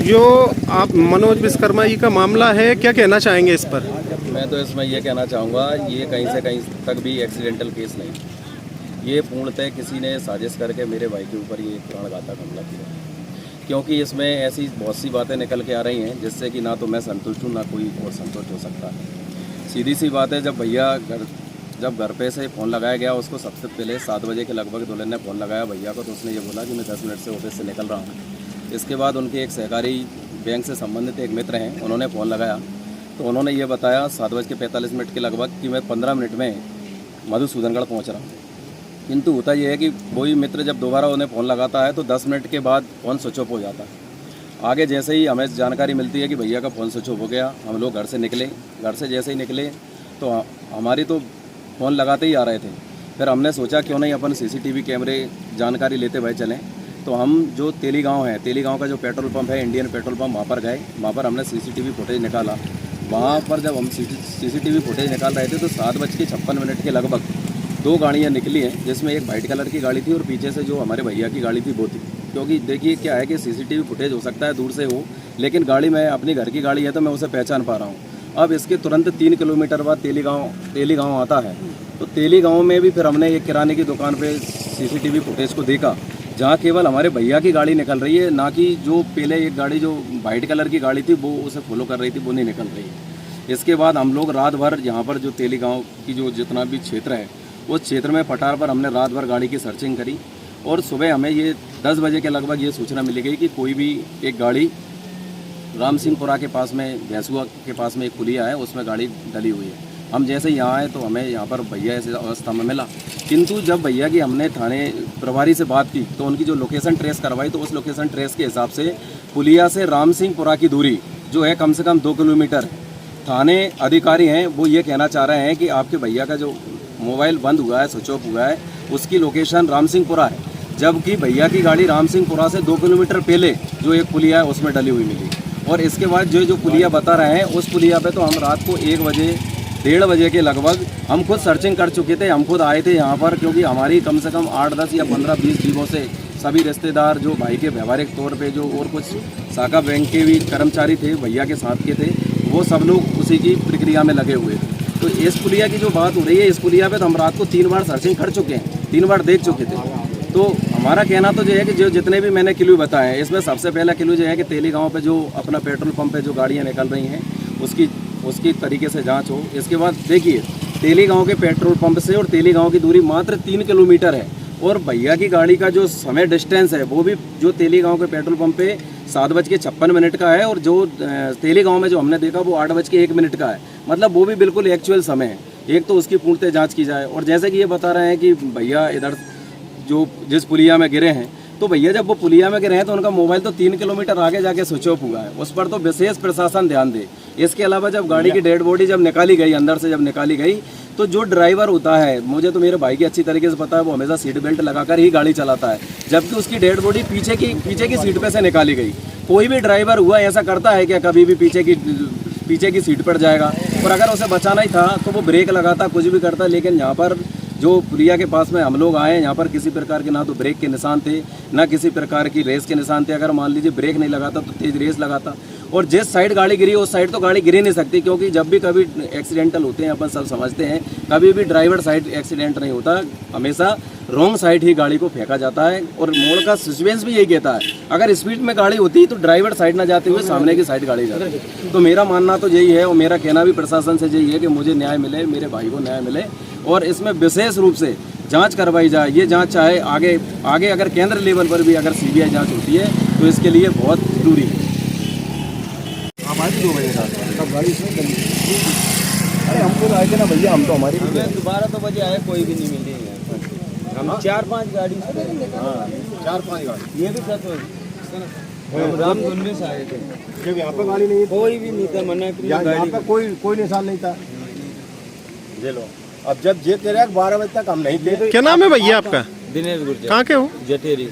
जो आप मनोज विश्वकर्मा जी का मामला है, क्या कहना चाहेंगे इस पर? मैं तो इसमें ये कहना चाहूँगा, ये कहीं से कहीं तक भी एक्सीडेंटल केस नहीं, ये पूर्णतः किसी ने साजिश करके मेरे भाई के ऊपर ये प्राणघातक हमला किया। क्योंकि इसमें ऐसी बहुत सी बातें निकल के आ रही हैं जिससे कि ना तो मैं संतुष्ट हूँ, ना कोई और संतुष्ट हो सकता है। सीधी सी बात है, जब घर पे से फ़ोन लगाया गया उसको, सबसे पहले 7 बजे के लगभग दुल्हन ने फ़ोन लगाया भैया को, तो उसने ये बोला कि मैं 10 मिनट से ऑफिस से निकल रहा हूँ। इसके बाद उनके एक सहकारी बैंक से संबंधित एक मित्र हैं, उन्होंने फ़ोन लगाया तो उन्होंने ये बताया 7:45 के लगभग कि मैं 15 मिनट में मधुसूदनगढ़ पहुँच रहा हूँ। किंतु होता यह है कि वही मित्र जब दोबारा उन्हें फ़ोन लगाता है तो 10 मिनट के बाद फ़ोन स्विच ऑफ हो जाता है। आगे जैसे ही हमें जानकारी मिलती है कि भैया का फ़ोन स्विच ऑफ हो गया, हम लोग घर से निकले। घर से जैसे ही निकले तो हमारी तो फ़ोन लगाते ही आ रहे थे। फिर हमने सोचा क्यों नहीं अपन CCTV कैमरे जानकारी लेते हुए चलें। तो हम जो तेली गाँव है, तेली गाँव का जो पेट्रोल पंप है, इंडियन पेट्रोल पंप, वहाँ पर गए। वहाँ पर हमने CCTV फुटेज निकाला। वहाँ पर जब हम CCTV फुटेज निकाल रहे थे तो 7:56 के लगभग 2 गाड़ियाँ निकली हैं, जिसमें एक वाइट कलर की गाड़ी थी और पीछे से जो हमारे भैया की गाड़ी थी वो थी। क्योंकि देखिए क्या है कि CCTV फुटेज हो सकता है दूर से हो, लेकिन गाड़ी मैं अपनी घर की गाड़ी है तो मैं उसे पहचान पा रहा हूँ। अब इसके तुरंत 3 किलोमीटर बाद तेली गाँव आता है। तो तेली गाँव में भी फिर हमने एक किराने की दुकान पर CCTV फुटेज को देखा, जहाँ केवल हमारे भैया की गाड़ी निकल रही है, ना कि जो पहले एक गाड़ी जो वाइट कलर की गाड़ी थी वो उसे फॉलो कर रही थी, वो नहीं निकल रही है। इसके बाद हम लोग रात भर यहाँ पर जो तेली गाँव की जो जितना भी क्षेत्र है उस क्षेत्र में पटार पर हमने रात भर गाड़ी की सर्चिंग करी। और सुबह हमें ये 10 बजे के लगभग ये सूचना मिली गई कि कोई भी एक गाड़ी राम सिंहपुरा के पास में, भैंसुआ के पास में एक पुलिया है, उसमें गाड़ी डली हुई है। हम जैसे यहाँ आए तो हमें यहाँ पर भैया ऐसी अवस्था में मिला। किंतु जब भैया की हमने थाने प्रभारी से बात की तो उनकी जो लोकेशन ट्रेस करवाई, तो उस लोकेशन ट्रेस के हिसाब से पुलिया से राम सिंहपुरा की दूरी जो है कम से कम 2 किलोमीटर। थाने अधिकारी हैं वो ये कहना चाह रहे हैं कि आपके भैया का जो मोबाइल बंद हुआ है, स्विच ऑफ हुआ है, उसकी लोकेशन राम सिंहपुरा है, जबकि भैया की गाड़ी राम सिंहपुरा से 2 किलोमीटर पहले जो एक पुलिया है उसमें डली हुई मिली। और इसके बाद जो पुलिया बता रहे हैं उस पुलिया पे तो हम रात को 1 बजे 1:30 बजे के लगभग हम खुद सर्चिंग कर चुके थे। हम खुद आए थे यहाँ पर, क्योंकि हमारी कम से कम 8, 10 या 15, 20 जीवों से सभी रिश्तेदार जो भाई के व्यवहारिक तौर पे जो और कुछ शाखा बैंक के भी कर्मचारी थे भैया के साथ के थे, वो सब लोग उसी की प्रक्रिया में लगे हुए थे। तो इस पुलिया की जो बात हो रही है, इस पुलिया पे तो हम रात को 3 बार सर्चिंग कर चुके हैं, 3 बार देख चुके थे। तो हमारा कहना तो ये है कि जो जितने भी मैंने क्लू बताए हैं, इसमें सबसे पहला क्लू जो है कि तेली गाँव पे जो अपना पेट्रोल पंप पे जो गाड़ियाँ निकल रही हैं उसकी तरीके से जांच हो। इसके बाद देखिए, तेली गांव के पेट्रोल पंप से और तेली गांव की दूरी मात्र 3 किलोमीटर है, और भैया की गाड़ी का जो समय डिस्टेंस है वो भी जो तेली गांव के पेट्रोल पंप पे 7:56 का है, और जो तेली गांव में जो हमने देखा वो 8:01 का है। मतलब वो भी बिल्कुल एक्चुअल समय है। एक तो उसकी पूर्णतः जाँच की जाए। और जैसे कि ये बता रहे हैं कि भैया इधर जो जिस पुलिया में गिरे हैं, तो भैया जब वो पुलिया में गिरे हैं तो उनका मोबाइल तो 3 किलोमीटर आगे जाके स्विच ऑफ हुआ है, उस पर तो विशेष प्रशासन ध्यान दे। इसके अलावा जब गाड़ी की डेड बॉडी जब निकाली गई, अंदर से जब निकाली गई, तो जो ड्राइवर होता है, मुझे तो मेरे भाई की अच्छी तरीके से पता है, वो हमेशा सीट बेल्ट लगाकर ही गाड़ी चलाता है, जबकि उसकी डेड बॉडी पीछे की सीट पे से निकाली गई। कोई भी ड्राइवर हुआ ऐसा करता है क्या कभी भी पीछे की सीट पर जाएगा? और अगर उसे बचाना ही था तो वो ब्रेक लगाता, कुछ भी करता। लेकिन यहाँ पर जो पुलिया के पास में हम लोग आए, यहाँ पर किसी प्रकार के ना तो ब्रेक के निशान थे, ना किसी प्रकार की रेस के निशान थे। अगर मान लीजिए ब्रेक नहीं लगाता तो तेज रेस लगाता, और जिस साइड गाड़ी गिरी उस साइड तो गाड़ी गिर ही नहीं सकती, क्योंकि जब भी कभी एक्सीडेंटल होते हैं अपन सब समझते हैं, कभी भी ड्राइवर साइड एक्सीडेंट नहीं होता, हमेशा रॉन्ग साइड ही गाड़ी को फेंका जाता है। और मोड़ का सिक्वेंस भी यही कहता है, अगर स्पीड में गाड़ी होती तो ड्राइवर साइड ना जाते हुए सामने की साइड गाड़ी जाती। तो मेरा मानना तो यही है, और मेरा कहना भी प्रशासन से यही है कि मुझे न्याय मिले, मेरे भाई को न्याय मिले, और इसमें विशेष रूप से जांच करवाई जाए। ये जांच चाहे आगे अगर केंद्र लेवल पर भी अगर CBI जांच होती है तो इसके लिए बहुत जरूरी है। हमारी 2 बजे तब गाड़ी इसमें चली। अरे हम तो आए थे ना भैया, हम तो हमारी दोबारा तो बजे आए, कोई भी नहीं मिली है। हम 4-5 गाड़ी, हाँ 4-5 गाड़ी, ये भी सच हो रामधुन से आए थे। जब यहाँ पर गाड़ी नहीं, कोई भी नहीं था, मना यहाँ पर कोई निशान नहीं था। ये लो, अब जब ये कह रहे हैं 12 बजे तक हम नहीं थे। क्या नाम है भैया आपका? दिनेश गुर्जर। कहाँ के हो? जटेरी।